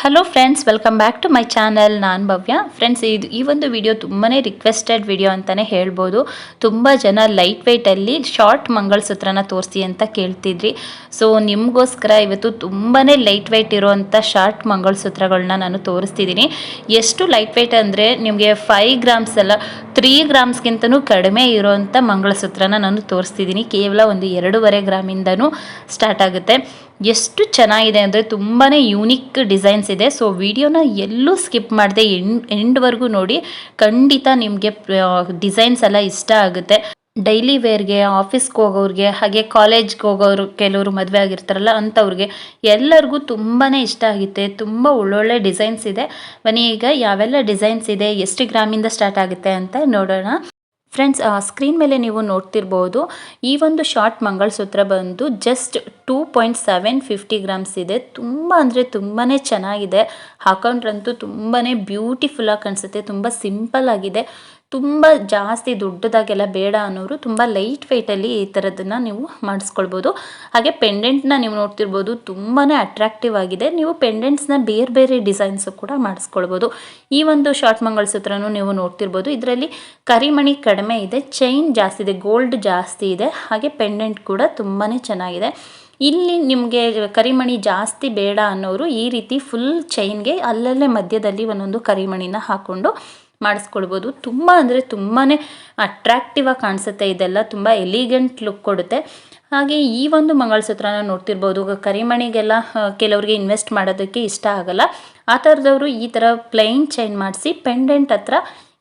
Hello friends, welcome back to my channel. ನಾನು Bhavya. Friends, ಈ ಒಂದು ವಿಡಿಯೋ ತುಂಬಾ ರಿಕ್ವೆಸ್ಟೆಡ್ ವಿಡಿಯೋ ಅಂತಲೇ ಹೇಳ್ಬೋದು. ತುಂಬ ಜನ ಲೈಟ್ ವೆಯ್ಟಲ್ಲಿ ಶಾರ್ಟ್ ಮಂಗಳಸೂತ್ರನ ತೋರಿಸಿ ಅಂತ ಕೇಳ್ತಿದ್ರಿ. ಸೊ ನಿಮಗೋಸ್ಕರ ಇವತ್ತು ತುಂಬಾ ಲೈಟ್ ವೆಯ್ಟ್ ಇರೋವಂಥ ಶಾರ್ಟ್ ಮಂಗಳಸೂತ್ರಗಳನ್ನ ನಾನು ತೋರಿಸ್ತಿದ್ದೀನಿ. ಎಷ್ಟು ಲೈಟ್ ವೆಯ್ಟ್ ಅಂದರೆ ನಿಮಗೆ 5 ಗ್ರಾಮ್ಸ್ ಅಲ್ಲ, 3 ಗ್ರಾಮ್ಸ್ಗಿಂತನೂ ಕಡಿಮೆ ಇರೋವಂಥ ಮಂಗಳಸೂತ್ರನ ನಾನು ತೋರಿಸ್ತಿದ್ದೀನಿ. ಕೇವಲ ಒಂದು 2.5 ಗ್ರಾಮಿಂದನೂ ಸ್ಟಾರ್ಟ್ ಆಗುತ್ತೆ. ಎಷ್ಟು ಚೆನ್ನಾಗಿದೆ ಅಂದರೆ ತುಂಬಾ ಯೂನಿಕ್ ಡಿಸೈನ್ಸ್ ಇದೆ. ಸೊ ವಿಡಿಯೋನ ಎಲ್ಲೂ ಸ್ಕಿಪ್ ಮಾಡದೆ ಎಂಡ್ವರೆಗೂ ನೋಡಿ. ಖಂಡಿತ ನಿಮಗೆ ಡಿಸೈನ್ಸ್ ಎಲ್ಲ ಇಷ್ಟ ಆಗುತ್ತೆ. ಡೈಲಿ ವೇರ್ಗೆ, ಆಫೀಸ್ಗೆ ಹೋಗೋರಿಗೆ, ಹಾಗೆ ಕಾಲೇಜ್ಗೆ ಹೋಗೋರು, ಕೆಲವರು ಮದುವೆ ಆಗಿರ್ತಾರಲ್ಲ ಅಂಥವ್ರಿಗೆ ಎಲ್ಲರಿಗೂ ತುಂಬಾ ಇಷ್ಟ ಆಗುತ್ತೆ. ತುಂಬ ಒಳ್ಳೊಳ್ಳೆ ಡಿಸೈನ್ಸ್ ಇದೆ. ಬನ್ನಿ ಈಗ ಯಾವೆಲ್ಲ ಡಿಸೈನ್ಸ್ ಇದೆ, ಎಷ್ಟು ಗ್ರಾಮಿಂದ ಸ್ಟಾರ್ಟ್ ಆಗುತ್ತೆ ಅಂತ ನೋಡೋಣ. ಫ್ರೆಂಡ್ಸ್, ಸ್ಕ್ರೀನ್ ಮೇಲೆ ನೀವು ನೋಡ್ತಿರ್ಬೋದು. ಈ ಒಂದು ಶಾರ್ಟ್ ಮಂಗಳಸೂತ್ರ ಬಂದು ಜಸ್ಟ್ 2.750 ಗ್ರಾಮ್ಸ್ ಇದೆ. ತುಂಬ ಅಂದರೆ ತುಂಬಾ ಚೆನ್ನಾಗಿದೆ. ಹಾಕೊಂಡ್ರಂತೂ ತುಂಬಾ ಬ್ಯೂಟಿಫುಲ್ಲಾಗಿ ಕಾಣಿಸುತ್ತೆ. ತುಂಬ ಸಿಂಪಲ್ ಆಗಿದೆ. ತುಂಬ ಜಾಸ್ತಿ ದೊಡ್ಡದಾಗೆಲ್ಲ ಬೇಡ ಅನ್ನೋರು ತುಂಬ ಲೈಟ್ ವೆಯ್ಟಲ್ಲಿ ಈ ಥರದನ್ನು ನೀವು ಮಾಡಿಸ್ಕೊಳ್ಬೋದು. ಹಾಗೆ ಪೆಂಡೆಂಟ್ನ ನೀವು ನೋಡ್ತಿರ್ಬೋದು, ತುಂಬಾ ಅಟ್ರಾಕ್ಟಿವ್ ಆಗಿದೆ. ನೀವು ಪೆಂಡೆಂಟ್ಸ್ನ ಬೇರೆ ಬೇರೆ ಡಿಸೈನ್ಸು ಕೂಡ ಮಾಡಿಸ್ಕೊಳ್ಬೋದು. ಈ ಒಂದು ಶಾರ್ಟ್ ಮಂಗಳಸೂತ್ರನೂ ನೀವು ನೋಡ್ತಿರ್ಬೋದು. ಇದರಲ್ಲಿ ಕರಿಮಣಿ ಕಡಿಮೆ ಇದೆ, ಚೈನ್ ಜಾಸ್ತಿ ಇದೆ, ಗೋಲ್ಡ್ ಜಾಸ್ತಿ ಇದೆ. ಹಾಗೆ ಪೆಂಡೆಂಟ್ ಕೂಡ ತುಂಬಾ ಚೆನ್ನಾಗಿದೆ. ಇಲ್ಲಿ ನಿಮಗೆ ಕರಿಮಣಿ ಜಾಸ್ತಿ ಬೇಡ ಅನ್ನೋರು ಈ ರೀತಿ ಫುಲ್ ಚೈನ್ಗೆ ಅಲ್ಲಲ್ಲೇ ಮಧ್ಯದಲ್ಲಿ ಒಂದೊಂದು ಕರಿಮಣಿನ ಹಾಕ್ಕೊಂಡು ಮಾಡಿಸ್ಕೊಳ್ಬೋದು. ತುಂಬ ಅಂದರೆ ತುಂಬಾ ಅಟ್ರಾಕ್ಟಿವ್ ಆಗಿ ಕಾಣಿಸುತ್ತೆ. ಇದೆಲ್ಲ ತುಂಬ ಎಲಿಗೆಂಟ್ ಲುಕ್ ಕೊಡುತ್ತೆ. ಹಾಗೆ ಈ ಒಂದು ಮಂಗಳಸೂತ್ರನ ನೋಡ್ತಿರ್ಬೋದು. ಕರಿಮಣಿಗೆಲ್ಲ ಕೆಲವರಿಗೆ ಇನ್ವೆಸ್ಟ್ ಮಾಡೋದಕ್ಕೆ ಇಷ್ಟ ಆಗಲ್ಲ. ಆ ಥರದವರು ಈ ಥರ ಪ್ಲೈನ್ ಚೈನ್ ಮಾಡಿಸಿ ಪೆಂಡೆಂಟ್ ಹತ್ರ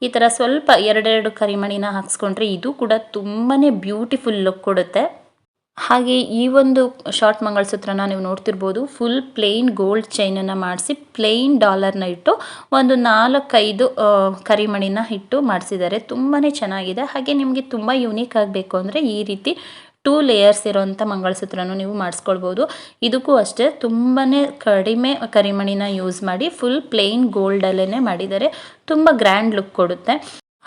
ಈ ಥರ ಸ್ವಲ್ಪ 2 ಕರಿಮಣಿನ ಹಾಕ್ಸ್ಕೊಂಡ್ರೆ ಇದು ಕೂಡ ತುಂಬಾ ಬ್ಯೂಟಿಫುಲ್ ಲುಕ್ ಕೊಡುತ್ತೆ. ಹಾಗೆ ಈ ಒಂದು ಶಾರ್ಟ್ ಮಂಗಳಸೂತ್ರನ ನೀವು ನೋಡ್ತಿರ್ಬೋದು. ಫುಲ್ ಪ್ಲೇನ್ ಗೋಲ್ಡ್ ಚೈನನ್ನು ಮಾಡಿಸಿ ಪ್ಲೇನ್ ಡಾಲರ್ನ ಇಟ್ಟು ಒಂದು 4-5 ಕರಿಮಣಿನ ಇಟ್ಟು ಮಾಡಿಸಿದ್ದಾರೆ. ತುಂಬಾ ಚೆನ್ನಾಗಿದೆ. ಹಾಗೆ ನಿಮಗೆ ತುಂಬ ಯೂನಿಕ್ ಆಗಬೇಕು ಅಂದರೆ ಈ ರೀತಿ 2 ಲೇಯರ್ಸ್ ಇರೋವಂಥ ಮಂಗಳಸೂತ್ರನೂ ನೀವು ಮಾಡಿಸ್ಕೊಳ್ಬೋದು. ಇದಕ್ಕೂ ಅಷ್ಟೇ ತುಂಬಾ ಕಡಿಮೆ ಕರಿಮಣಿನ ಯೂಸ್ ಮಾಡಿ ಫುಲ್ ಪ್ಲೇನ್ ಗೋಲ್ಡಲ್ಲೇ ಮಾಡಿದ್ದಾರೆ. ತುಂಬ ಗ್ರ್ಯಾಂಡ್ ಲುಕ್ ಕೊಡುತ್ತೆ.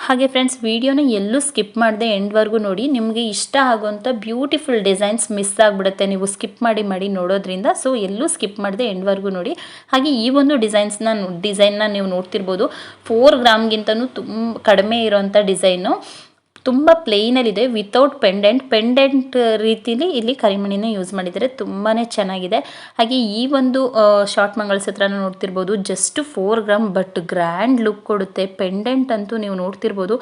ಹಾಗೆ ಫ್ರೆಂಡ್ಸ್, ವಿಡಿಯೋನ ಎಲ್ಲೂ ಸ್ಕಿಪ್ ಮಾಡದೆ ಎಂಡ್ವರೆಗೂ ನೋಡಿ. ನಿಮಗೆ ಇಷ್ಟ ಆಗುವಂಥ ಬ್ಯೂಟಿಫುಲ್ ಡಿಸೈನ್ಸ್ ಮಿಸ್ ಆಗಿಬಿಡುತ್ತೆ ನೀವು ಸ್ಕಿಪ್ ಮಾಡಿ ನೋಡೋದ್ರಿಂದ. ಸೊ ಎಲ್ಲೂ ಸ್ಕಿಪ್ ಮಾಡದೆ ಎಂಡ್ವರೆಗೂ ನೋಡಿ. ಹಾಗೆ ಈ ಒಂದು ಡಿಸೈನ್ನ ನೀವು ನೋಡ್ತಿರ್ಬೋದು. 4 ಗ್ರಾಮ್ಗಿಂತನೂ ತುಂಬ ಕಡಿಮೆ ಇರೋವಂಥ ಡಿಸೈನು. ತುಂಬ ಪ್ಲೇನಲ್ಲಿದೆ, ವಿತೌಟ್ ಪೆಂಡೆಂಟ್ ರೀತಿಲಿ ಇಲ್ಲಿ ಕರಿಮಣಿನ ಯೂಸ್ ಮಾಡಿದರೆ ತುಂಬಾ ಚೆನ್ನಾಗಿದೆ. ಹಾಗೆ ಈ ಒಂದು ಶಾರ್ಟ್ ಮಂಗಳಸೂತ್ರನ ನೋಡ್ತಿರ್ಬೋದು. Just 4 gram but grand look ಕೊಡುತ್ತೆ. ಪೆಂಡೆಂಟ್ ಅಂತೂ ನೀವು ನೋಡ್ತಿರ್ಬೋದು,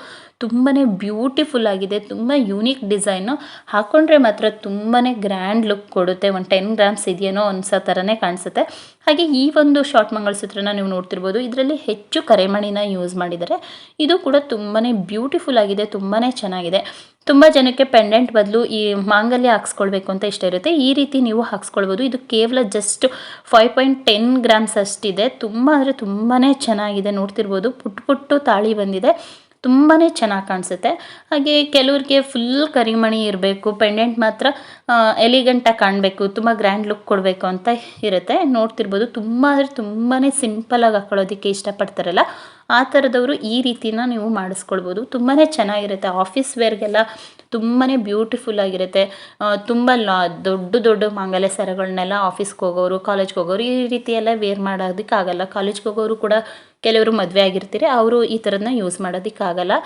ತುಂಬಾ ಬ್ಯೂಟಿಫುಲ್ ಆಗಿದೆ. ತುಂಬ ಯೂನಿಕ್ ಡಿಸೈನು. ಹಾಕ್ಕೊಂಡ್ರೆ ಮಾತ್ರ ತುಂಬಾ ಗ್ರ್ಯಾಂಡ್ ಲುಕ್ ಕೊಡುತ್ತೆ. ಒಂದು 10 ಗ್ರಾಮ್ಸ್ ಇದೆಯೇನೋ ಅನ್ಸೋ ಥರನೇ ಕಾಣಿಸುತ್ತೆ. ಹಾಗೆ ಈ ಒಂದು ಶಾರ್ಟ್ ಮಂಗಳಸೂತ್ರನ ನೀವು ನೋಡ್ತಿರ್ಬೋದು. ಇದರಲ್ಲಿ ಹೆಚ್ಚು ಕರಿಮಣಿನ ಯೂಸ್ ಮಾಡಿದ್ದಾರೆ. ಇದು ಕೂಡ ತುಂಬಾ ಬ್ಯೂಟಿಫುಲ್ ಆಗಿದೆ, ತುಂಬಾ ಚೆನ್ನಾಗಿದೆ. ತುಂಬ ಜನಕ್ಕೆ ಪೆಂಡೆಂಟ್ ಬದಲು ಈ ಮಾಂಗಲ್ಯ ಹಾಕ್ಸ್ಕೊಳ್ಬೇಕು ಅಂತ ಇಷ್ಟ ಇರುತ್ತೆ. ಈ ರೀತಿ ನೀವು ಹಾಕ್ಸ್ಕೊಳ್ಬೋದು. ಇದು ಕೇವಲ ಜಸ್ಟ್ 5.10 ಗ್ರಾಮ್ಸ್ ಅಷ್ಟಿದೆ. ತುಂಬ ಅಂದರೆ ತುಂಬಾ ಚೆನ್ನಾಗಿದೆ. ನೋಡ್ತಿರ್ಬೋದು, ಪುಟ್ಟು ತಾಳಿ ಬಂದಿದೆ. ತುಂಬಾ ಚೆನ್ನಾಗಿ ಕಾಣಿಸುತ್ತೆ. ಹಾಗೆ ಕೆಲವ್ರಿಗೆ ಫುಲ್ ಕರಿಮಣಿ ಇರಬೇಕು, ಪೆಂಡೆಂಟ್ ಮಾತ್ರ ಎಲಿಗೆಂಟಾಗಿ ಕಾಣಬೇಕು, ತುಂಬ ಗ್ರ್ಯಾಂಡ್ ಲುಕ್ ಕೊಡಬೇಕು ಅಂತ ಇರುತ್ತೆ. ನೋಡ್ತಿರ್ಬೋದು, ತುಂಬ ಅಂದರೆ ತುಂಬಾ ಸಿಂಪಲಾಗಿ ಹಾಕೊಳ್ಳೋದಕ್ಕೆ ಇಷ್ಟಪಡ್ತಾರಲ್ಲ ಆ ಥರದವರು ಈ ರೀತಿನ ನೀವು ಮಾಡಿಸ್ಕೊಳ್ಬೋದು. ತುಂಬಾ ಚೆನ್ನಾಗಿರುತ್ತೆ. ಆಫೀಸ್ ವೇರ್ಗೆಲ್ಲ ತುಂಬಾ ಬ್ಯೂಟಿಫುಲ್ ಆಗಿರುತ್ತೆ. ತುಂಬ ದೊಡ್ಡ ಮಾಂಗಲ್ಯ ಸರಗಳನ್ನೆಲ್ಲ ಆಫೀಸ್ಗೆ ಹೋಗೋರು, ಕಾಲೇಜ್ಗೆ ಹೋಗೋರು ಈ ರೀತಿ ಎಲ್ಲ ವೇರ್ ಮಾಡೋದಕ್ಕಾಗಲ್ಲ. ಕಾಲೇಜ್ಗೆ ಹೋಗೋರು ಕೂಡ ಕೆಲವರು ಮದುವೆ ಆಗಿರ್ತೀರಿ, ಅವರು ಈ ಥರದನ್ನ ಯೂಸ್ ಮಾಡೋದಕ್ಕಾಗಲ್ಲ.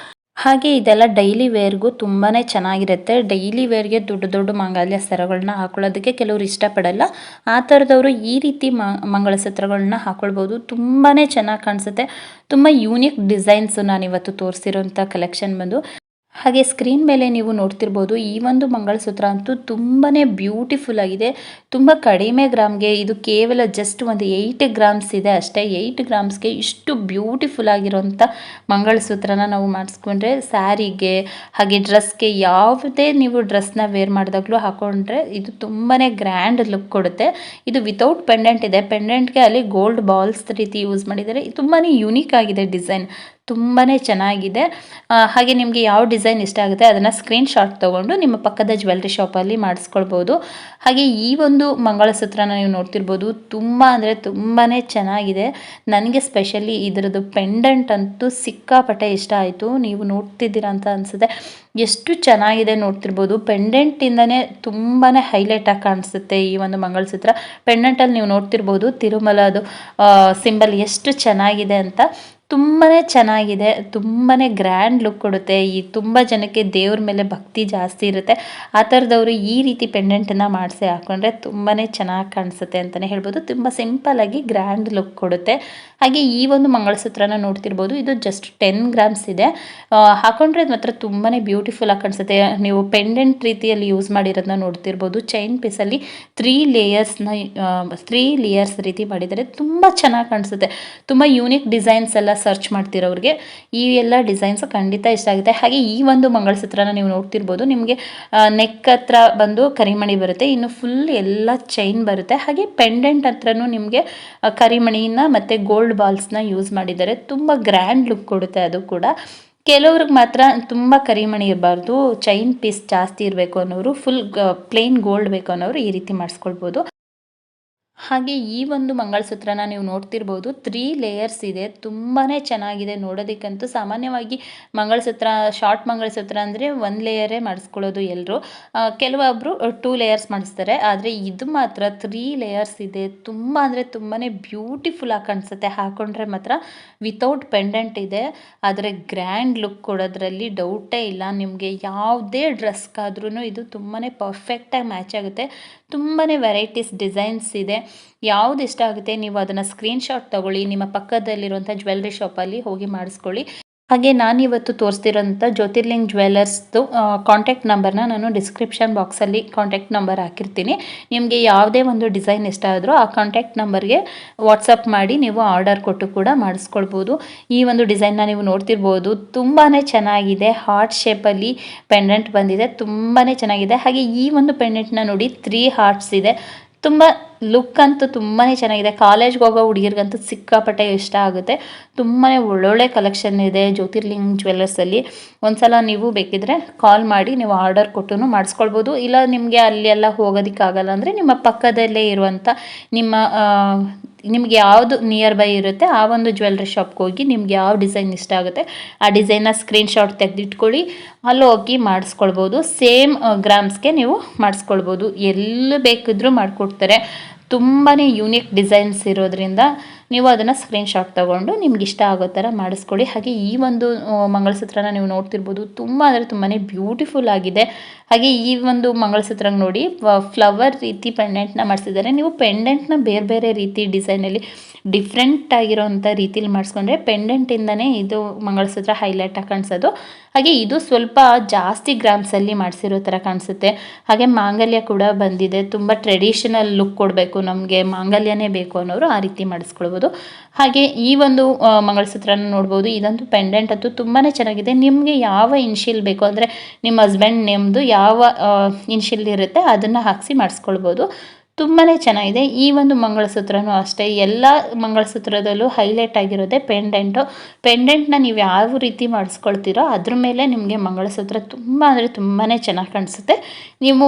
ಹಾಗೆ ಇದೆಲ್ಲ ಡೈಲಿ ವೇರ್ಗೂ ತುಂಬಾ ಚೆನ್ನಾಗಿರುತ್ತೆ. ಡೈಲಿ ವೇರ್ಗೆ ದೊಡ್ಡ ಮಾಂಗಲ್ಯ ಸರಗಳನ್ನ ಹಾಕೊಳ್ಳೋದಕ್ಕೆ ಕೆಲವರು ಇಷ್ಟಪಡಲ್ಲ. ಆ ಥರದವರು ಈ ರೀತಿ ಮಂಗಳಸೂತ್ರಗಳನ್ನ ಹಾಕೊಳ್ಬೋದು. ತುಂಬಾ ಚೆನ್ನಾಗಿ ಕಾಣಿಸುತ್ತೆ. ತುಂಬ ಯೂನಿಕ್ ಡಿಸೈನ್ಸು ನಾನಿವತ್ತು ತೋರಿಸಿರೋಂಥ ಕಲೆಕ್ಷನ್ ಬಂದು. ಹಾಗೆ ಸ್ಕ್ರೀನ್ ಮೇಲೆ ನೀವು ನೋಡ್ತಿರ್ಬೋದು. ಈ ಒಂದು ಮಂಗಳಸೂತ್ರ ಅಂತೂ ತುಂಬಾ ಬ್ಯೂಟಿಫುಲ್ ಆಗಿದೆ. ತುಂಬ ಕಡಿಮೆ ಗ್ರಾಮ್ಗೆ ಇದು ಕೇವಲ ಜಸ್ಟ್ ಒಂದು 8 ಗ್ರಾಮ್ಸ್ ಇದೆ ಅಷ್ಟೇ. 8 ಗ್ರಾಮ್ಸ್ಗೆ ಇಷ್ಟು ಬ್ಯೂಟಿಫುಲ್ ಆಗಿರೋಂಥ ಮಂಗಳಸೂತ್ರನ ನಾವು ಮಾಡಿಸ್ಕೊಂಡ್ರೆ ಸ್ಯಾರಿಗೆ ಹಾಗೆ ಡ್ರೆಸ್ಗೆ ಯಾವುದೇ ನೀವು ಡ್ರೆಸ್ನ ವೇರ್ ಮಾಡಿದಾಗಲೂ ಹಾಕೊಂಡ್ರೆ ಇದು ತುಂಬಾ ಗ್ರ್ಯಾಂಡ್ ಲುಕ್ ಕೊಡುತ್ತೆ. ಇದು ವಿತೌಟ್ ಪೆಂಡೆಂಟ್ ಇದೆ. ಪೆಂಡೆಂಟ್ಗೆ ಅಲ್ಲಿ ಗೋಲ್ಡ್ ಬಾಲ್ಸ್ ರೀತಿ ಯೂಸ್ ಮಾಡಿದ್ದಾರೆ. ತುಂಬಾ ಯೂನಿಕ್ ಆಗಿದೆ ಡಿಸೈನ್. ತುಂಬಾ ಚೆನ್ನಾಗಿದೆ. ಹಾಗೆ ನಿಮಗೆ ಯಾವ ಡಿಸೈನ್ ಇಷ್ಟ ಆಗುತ್ತೆ ಅದನ್ನು ಸ್ಕ್ರೀನ್‌ಶಾಟ್ ತೊಗೊಂಡು ನಿಮ್ಮ ಪಕ್ಕದ ಜ್ಯುವೆಲ್ರಿ ಶಾಪಲ್ಲಿ ಮಾಡಿಸ್ಕೊಳ್ಬೋದು. ಹಾಗೆ ಈ ಒಂದು ಮಂಗಳಸೂತ್ರನ ನೀವು ನೋಡ್ತಿರ್ಬೋದು, ತುಂಬ ಅಂದರೆ ತುಂಬಾ ಚೆನ್ನಾಗಿದೆ. ನನಗೆ ಸ್ಪೆಷಲಿ ಇದರದ್ದು ಪೆಂಡೆಂಟ್ ಅಂತೂ ಸಿಕ್ಕಾಪಟ್ಟೆ ಇಷ್ಟ ಆಯಿತು. ನೀವು ನೋಡ್ತಿದ್ದೀರಾ ಅಂತ ಅನಿಸುತ್ತೆ. ಎಷ್ಟು ಚೆನ್ನಾಗಿದೆ ನೋಡ್ತಿರ್ಬೋದು. ಪೆಂಡೆಂಟಿಂದನೇ ತುಂಬಾ ಹೈಲೈಟಾಗಿ ಕಾಣಿಸುತ್ತೆ ಈ ಒಂದು ಮಂಗಳಸೂತ್ರ. ಪೆಂಡೆಂಟಲ್ಲಿ ನೀವು ನೋಡ್ತಿರ್ಬೋದು ತಿರುಮಲದು ಸಿಂಬಲ್ ಎಷ್ಟು ಚೆನ್ನಾಗಿದೆ ಅಂತ. ತುಂಬಾ ಚೆನ್ನಾಗಿದೆ, ತುಂಬಾ ಗ್ರ್ಯಾಂಡ್ ಲುಕ್ ಕೊಡುತ್ತೆ. ಈ ತುಂಬ ಜನಕ್ಕೆ ದೇವ್ರ ಮೇಲೆ ಭಕ್ತಿ ಜಾಸ್ತಿ ಇರುತ್ತೆ. ಆ ಥರದವರು ಈ ರೀತಿ ಪೆಂಡೆಂಟನ್ನು ಮಾಡಿಸಿ ಹಾಕ್ಕೊಂಡ್ರೆ ತುಂಬಾ ಚೆನ್ನಾಗಿ ಕಾಣಿಸುತ್ತೆ ಅಂತಲೇ ಹೇಳ್ಬೋದು. ತುಂಬ ಸಿಂಪಲ್ಲಾಗಿ ಗ್ರ್ಯಾಂಡ್ ಲುಕ್ ಕೊಡುತ್ತೆ. ಹಾಗೆ ಈ ಒಂದು ಮಂಗಳಸೂತ್ರನ ನೋಡ್ತಿರ್ಬೋದು, ಇದು ಜಸ್ಟ್ 10 ಗ್ರಾಮ್ಸ್ ಇದೆ. ಹಾಕೊಂಡ್ರೆ ಮಾತ್ರ ತುಂಬಾ ಬ್ಯೂಟಿಫುಲ್ಲಾಗಿ ಕಾಣಿಸುತ್ತೆ. ನೀವು ಪೆಂಡೆಂಟ್ ರೀತಿಯಲ್ಲಿ ಯೂಸ್ ಮಾಡಿರೋದನ್ನ ನೋಡ್ತಿರ್ಬೋದು. ಚೈನ್ ಪೀಸಲ್ಲಿ 3 ಲೇಯರ್ಸ್ ರೀತಿ ಮಾಡಿದ್ದಾರೆ. ತುಂಬ ಚೆನ್ನಾಗಿ ಕಾಣಿಸುತ್ತೆ. ತುಂಬ ಯೂನಿಕ್ ಡಿಸೈನ್ಸ್ ಎಲ್ಲ ಸರ್ಚ್ ಮಾಡ್ತಿರೋರಿಗೆ ಈ ಎಲ್ಲ ಡಿಸೈನ್ಸ್ ಖಂಡಿತ ಇಷ್ಟ ಆಗುತ್ತೆ. ಹಾಗೆ ಈ ಒಂದು ಮಂಗಳಸೂತ್ರನ ನೀವು ನೋಡ್ತಿರ್ಬೋದು, ನಿಮಗೆ ನೆಕ್ ಹತ್ರ ಬಂದು ಕರಿಮಣಿ ಬರುತ್ತೆ, ಇನ್ನು ಫುಲ್ ಎಲ್ಲ ಚೈನ್ ಬರುತ್ತೆ. ಹಾಗೆ ಪೆಂಡೆಂಟ್ ಹತ್ರನೂ ನಿಮಗೆ ಕರಿಮಣಿನ ಮತ್ತು ಗೋಲ್ಡ್ ಬಾಲ್ಸ್ನ ಯೂಸ್ ಮಾಡಿದ್ದಾರೆ. ತುಂಬ ಗ್ರ್ಯಾಂಡ್ ಲುಕ್ ಕೊಡುತ್ತೆ ಅದು ಕೂಡ. ಕೆಲವ್ರಿಗೆ ಮಾತ್ರ ತುಂಬ ಕರಿಮಣಿ ಇರಬಾರ್ದು, ಚೈನ್ ಪೀಸ್ ಜಾಸ್ತಿ ಇರಬೇಕು ಅನ್ನೋರು, ಫುಲ್ ಪ್ಲೇನ್ ಗೋಲ್ಡ್ ಬೇಕು ಅನ್ನೋರು ಈ ರೀತಿ ಮಾಡಿಸ್ಕೊಳ್ಬೋದು. ಹಾಗೆ ಈ ಒಂದು ಮಂಗಳಸೂತ್ರನ ನೀವು ನೋಡ್ತಿರ್ಬೋದು, 3 ಲೇಯರ್ಸ್ ಇದೆ. ತುಂಬಾ ಚೆನ್ನಾಗಿದೆ ನೋಡೋದಕ್ಕಂತೂ. ಸಾಮಾನ್ಯವಾಗಿ ಮಂಗಳಸೂತ್ರ, ಶಾರ್ಟ್ ಮಂಗಳಸೂತ್ರ ಅಂದರೆ 1 ಲೇಯರೇ ಮಾಡಿಸ್ಕೊಳ್ಳೋದು ಎಲ್ಲರೂ. ಕೆಲವೊಬ್ಬರು 2 ಲೇಯರ್ಸ್ ಮಾಡಿಸ್ತಾರೆ. ಆದರೆ ಇದು ಮಾತ್ರ 3 ಲೇಯರ್ಸ್ ಇದೆ. ತುಂಬ ಅಂದರೆ ತುಂಬಾ ಬ್ಯೂಟಿಫುಲ್ಲಾಗಿ ಕಾಣಿಸುತ್ತೆ. ಹಾಕೊಂಡ್ರೆ ಮಾತ್ರ ವಿತೌಟ್ ಪೆಂಡೆಂಟ್ ಇದೆ, ಆದರೆ ಗ್ರ್ಯಾಂಡ್ ಲುಕ್ ಕೊಡೋದ್ರಲ್ಲಿ ಡೌಟೇ ಇಲ್ಲ. ನಿಮಗೆ ಯಾವುದೇ ಡ್ರೆಸ್ಗಾದ್ರೂ ಇದು ತುಂಬಾ ಪರ್ಫೆಕ್ಟಾಗಿ ಮ್ಯಾಚ್ ಆಗುತ್ತೆ. ತುಂಬಾ ವೆರೈಟೀಸ್ ಡಿಸೈನ್ಸ್ ಇದೆ. ಯಾವ್ದು ಇಷ್ಟ ಆಗುತ್ತೆ ನೀವು ಅದನ್ನು ಸ್ಕ್ರೀನ್‌ಶಾಟ್ ತಗೊಳ್ಳಿ, ನಿಮ್ಮ ಪಕ್ಕದಲ್ಲಿರುವಂಥ ಜ್ಯುವೆಲ್ರಿ ಶಾಪಲ್ಲಿ ಹೋಗಿ ಮಾಡಿಸ್ಕೊಳ್ಳಿ. ಹಾಗೆ ನಾನಿವತ್ತು ತೋರಿಸ್ತಿರೋಂಥ ಜ್ಯೋತಿರ್ಲಿಂಗ್ ಜ್ಯುವೆಲ್ಲರ್ಸ್ದು ಕಾಂಟ್ಯಾಕ್ಟ್ ನಂಬರ್ನ ನಾನು ಡಿಸ್ಕ್ರಿಪ್ಷನ್ ಬಾಕ್ಸಲ್ಲಿ ಕಾಂಟ್ಯಾಕ್ಟ್ ನಂಬರ್ ಹಾಕಿರ್ತೀನಿ. ನಿಮಗೆ ಯಾವುದೇ ಒಂದು ಡಿಸೈನ್ ಇಷ್ಟ ಆದರೂ ಆ ಕಾಂಟ್ಯಾಕ್ಟ್ ನಂಬರ್ಗೆ ವಾಟ್ಸಪ್ ಮಾಡಿ ನೀವು ಆರ್ಡರ್ ಕೊಟ್ಟು ಕೂಡ ಮಾಡಿಸ್ಕೊಳ್ಬೋದು. ಈ ಒಂದು ಡಿಸೈನ್ನ ನೀವು ನೋಡ್ತಿರ್ಬೋದು, ತುಂಬಾ ಚೆನ್ನಾಗಿದೆ. ಹಾರ್ಟ್ ಶೇಪಲ್ಲಿ ಪೆಂಡೆಂಟ್ ಬಂದಿದೆ, ತುಂಬಾ ಚೆನ್ನಾಗಿದೆ. ಹಾಗೆ ಈ ಒಂದು ಪೆಂಡೆಂಟ್ನ ನೋಡಿ 3 ಹಾರ್ಟ್ಸ್ ಇದೆ. ತುಂಬ ಲುಕ್ ಅಂತೂ ತುಂಬಾ ಚೆನ್ನಾಗಿದೆ. ಕಾಲೇಜ್ಗೆ ಹೋಗೋ ಹುಡುಗಿರ್ಗಂತೂ ಸಿಕ್ಕಾಪಟ್ಟೆ ಇಷ್ಟ ಆಗುತ್ತೆ. ತುಂಬಾ ಒಳ್ಳೊಳ್ಳೆ ಕಲೆಕ್ಷನ್ ಇದೆ ಜ್ಯೋತಿರ್ಲಿಂಗ್ ಜ್ಯುವೆಲ್ಲರ್ಸಲ್ಲಿ. ಒಂದ್ಸಲ ನೀವು ಬೇಕಿದ್ರೆ ಕಾಲ್ ಮಾಡಿ ನೀವು ಆರ್ಡರ್ ಕೊಟ್ಟು ಮಾಡಿಸ್ಕೊಳ್ಬೋದು. ಇಲ್ಲ ನಿಮಗೆ ಅಲ್ಲೆಲ್ಲ ಹೋಗೋದಕ್ಕಾಗಲ್ಲ ಅಂದರೆ ನಿಮ್ಮ ಪಕ್ಕದಲ್ಲೇ ಇರುವಂಥ ನಿಮ್ಗೆ ಯಾವುದು ನಿಯರ್ ಬೈ ಇರುತ್ತೆ ಆ ಒಂದು ಜ್ಯುವೆಲ್ರಿ ಶಾಪ್ಗೆ ಹೋಗಿ ನಿಮ್ಗೆ ಯಾವ ಡಿಸೈನ್ ಇಷ್ಟ ಆಗುತ್ತೆ ಆ ಡಿಸೈನ್ನ ಸ್ಕ್ರೀನ್‌ಶಾಟ್ ತೆಗೆದಿಟ್ಕೊಳ್ಳಿ, ಅಲ್ಲಿ ಹೋಗಿ ಮಾಡಿಸ್ಕೊಳ್ಬೋದು. ಸೇಮ್ ಗ್ರಾಮ್ಸ್ಗೆ ನೀವು ಮಾಡಿಸ್ಕೊಳ್ಬೋದು. ಎಲ್ಲಿ ಬೇಕಿದ್ರೂ ಮಾಡಿಕೊಡ್ತಾರೆ. ತುಂಬಾ ಯೂನಿಕ್ ಡಿಸೈನ್ಸ್ ಇರೋದ್ರಿಂದ ನೀವು ಅದನ್ನು ಸ್ಕ್ರೀನ್‌ಶಾಟ್ ತೊಗೊಂಡು ನಿಮ್ಗೆ ಇಷ್ಟ ಆಗೋ ಥರ ಮಾಡಿಸ್ಕೊಳ್ಳಿ. ಹಾಗೆ ಈ ಒಂದು ಮಂಗಳಸೂತ್ರನ ನೀವು ನೋಡ್ತಿರ್ಬೋದು, ತುಂಬ ಅಂದರೆ ತುಂಬಾ ಬ್ಯೂಟಿಫುಲ್ ಆಗಿದೆ. ಹಾಗೆ ಈ ಒಂದು ಮಂಗಳಸೂತ್ರ ನೋಡಿ ಫ್ಲವರ್ ರೀತಿ ಪೆಂಡೆಂಟ್ನ ಮಾಡಿಸಿದ್ದಾರೆ. ನೀವು ಪೆಂಡೆಂಟ್ನ ಬೇರೆ ಬೇರೆ ರೀತಿ ಡಿಸೈನಲ್ಲಿ ಡಿಫ್ರೆಂಟ್ ಆಗಿರೋಂಥ ರೀತಿಲಿ ಮಾಡಿಸ್ಕೊಂಡ್ರೆ ಪೆಂಡೆಂಟಿಂದನೇ ಇದು ಮಂಗಳಸೂತ್ರ ಹೈಲೈಟಾಗಿ ಕಾಣಿಸೋದು. ಹಾಗೆ ಇದು ಸ್ವಲ್ಪ ಜಾಸ್ತಿ ಗ್ರಾಮ್ಸಲ್ಲಿ ಮಾಡಿಸಿರೋ ಥರ ಕಾಣಿಸುತ್ತೆ. ಹಾಗೆ ಮಾಂಗಲ್ಯ ಕೂಡ ಬಂದಿದೆ. ತುಂಬ ಟ್ರೆಡಿಷನಲ್ ಲುಕ್ ಕೊಡಬೇಕು, ನಮಗೆ ಮಾಂಗಲ್ಯನೇ ಬೇಕು ಅನ್ನೋರು ಆ ರೀತಿ ಮಾಡಿಸ್ಕೊಳ್ಬೋದು. ಹಾಗೆ ಈ ಒಂದು ಮಂಗಳಸೂತ್ರನ ನೋಡ್ಬೋದು. ಇದಂತೂ ಪೆಂಡೆಂಟ್ ಅಂತೂ ತುಂಬಾ ಚೆನ್ನಾಗಿದೆ. ನಿಮಗೆ ಯಾವ ಇನ್ಶಿಯಲ್ ಬೇಕು ಅಂದರೆ ನಿಮ್ಮ ಹಸ್ಬೆಂಡ್ ನೇಮ್ದು ಯಾವ ಇನ್ಶಿಯಲ್ ಇರುತ್ತೆ ಅದನ್ನು ಹಾಕಿಸಿ ಮಾಡಿಸ್ಕೊಳ್ಬೋದು. ತುಂಬಾ ಚೆನ್ನಾಗಿದೆ. ಈ ಒಂದು ಮಂಗಳಸೂತ್ರನೂ ಅಷ್ಟೇ, ಎಲ್ಲ ಮಂಗಳಸೂತ್ರದಲ್ಲೂ ಹೈಲೈಟ್ ಆಗಿರೋದೆ ಪೆಂಡೆಂಟ್ನ ನೀವು ಯಾವ ರೀತಿ ಮಾಡಿಸ್ಕೊಳ್ತೀರೋ ಅದ್ರ ಮೇಲೆ ನಿಮಗೆ ಮಂಗಳಸೂತ್ರ ತುಂಬ ಅಂದರೆ ತುಂಬಾ ಚೆನ್ನಾಗಿ ಕಾಣಿಸುತ್ತೆ. ನೀವು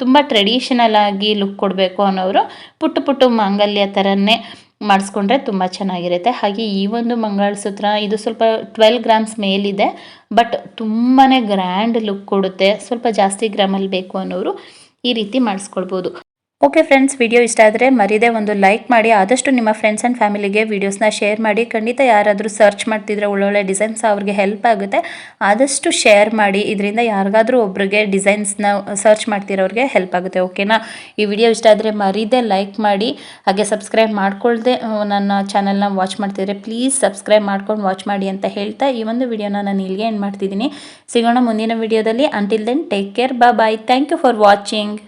ತುಂಬ ಟ್ರೆಡಿಷನಲ್ ಆಗಿ ಲುಕ್ ಕೊಡಬೇಕು ಅನ್ನೋರು ಪುಟ್ಟು ಮಾಂಗಲ್ಯ ಥರನೇ ಮಾಡಿಸ್ಕೊಂಡ್ರೆ ತುಂಬ ಚೆನ್ನಾಗಿರುತ್ತೆ. ಹಾಗೆ ಈ ಒಂದು ಮಂಗಳಸೂತ್ರ ಇದು ಸ್ವಲ್ಪ 12 ಗ್ರಾಮ್ಸ್ ಮೇಲಿದೆ, ಬಟ್ ತುಂಬಾ ಗ್ರ್ಯಾಂಡ್ ಲುಕ್ ಕೊಡುತ್ತೆ. ಸ್ವಲ್ಪ ಜಾಸ್ತಿ ಗ್ರಾಮಲ್ಲಿ ಬೇಕು ಅನ್ನೋರು ಈ ರೀತಿ ಮಾಡಿಸ್ಕೊಳ್ಬೋದು. ಓಕೆ ಫ್ರೆಂಡ್ಸ್, ವಿಡಿಯೋ ಇಷ್ಟ ಆದರೆ ಮರಿದೇ ಒಂದು ಲೈಕ್ ಮಾಡಿ. ಆದಷ್ಟು ನಿಮ್ಮ ಫ್ರೆಂಡ್ಸ್ ಆ್ಯಂಡ್ ಫ್ಯಾಮಿಲಿಗೆ ವೀಡಿಯೋಸ್ನ ಶೇರ್ ಮಾಡಿ. ಖಂಡಿತ ಯಾರಾದರೂ ಸರ್ಚ್ ಮಾಡ್ತಿದ್ರೆ ಒಳ್ಳೊಳ್ಳೆ ಡಿಸೈನ್ಸ್ ಅವ್ರಿಗೆ ಹೆಲ್ಪ್ ಆಗುತ್ತೆ. ಆದಷ್ಟು ಶೇರ್ ಮಾಡಿ, ಇದರಿಂದ ಯಾರಿಗಾದರೂ ಒಬ್ರಿಗೆ ಡಿಸೈನ್ಸ್ನ ಸರ್ಚ್ ಮಾಡ್ತಿರೋರಿಗೆ ಹೆಲ್ಪ್ ಆಗುತ್ತೆ. ಓಕೆನಾ? ಈ ವಿಡಿಯೋ ಇಷ್ಟ ಆದರೆ ಮರಿದೇ ಲೈಕ್ ಮಾಡಿ. ಹಾಗೆ ಸಬ್ಸ್ಕ್ರೈಬ್ ಮಾಡ್ಕೊಳ್ದೆ ನನ್ನ ಚಾನಲ್ನ ವಾಚ್ ಮಾಡ್ತಿದ್ರೆ ಪ್ಲೀಸ್ ಸಬ್ಸ್ಕ್ರೈಬ್ ಮಾಡ್ಕೊಂಡು ವಾಚ್ ಮಾಡಿ ಅಂತ ಹೇಳ್ತಾ ಈ ಒಂದು ವಿಡಿಯೋನ ನಾನು ಇಲ್ಲಿಗೆ ಎಂಡ್ ಮಾಡ್ತಿದ್ದೀನಿ. ಸಿಗೋಣ ಮುಂದಿನ ವಿಡಿಯೋದಲ್ಲಿ. Until then take care, bye. Thank you for watching.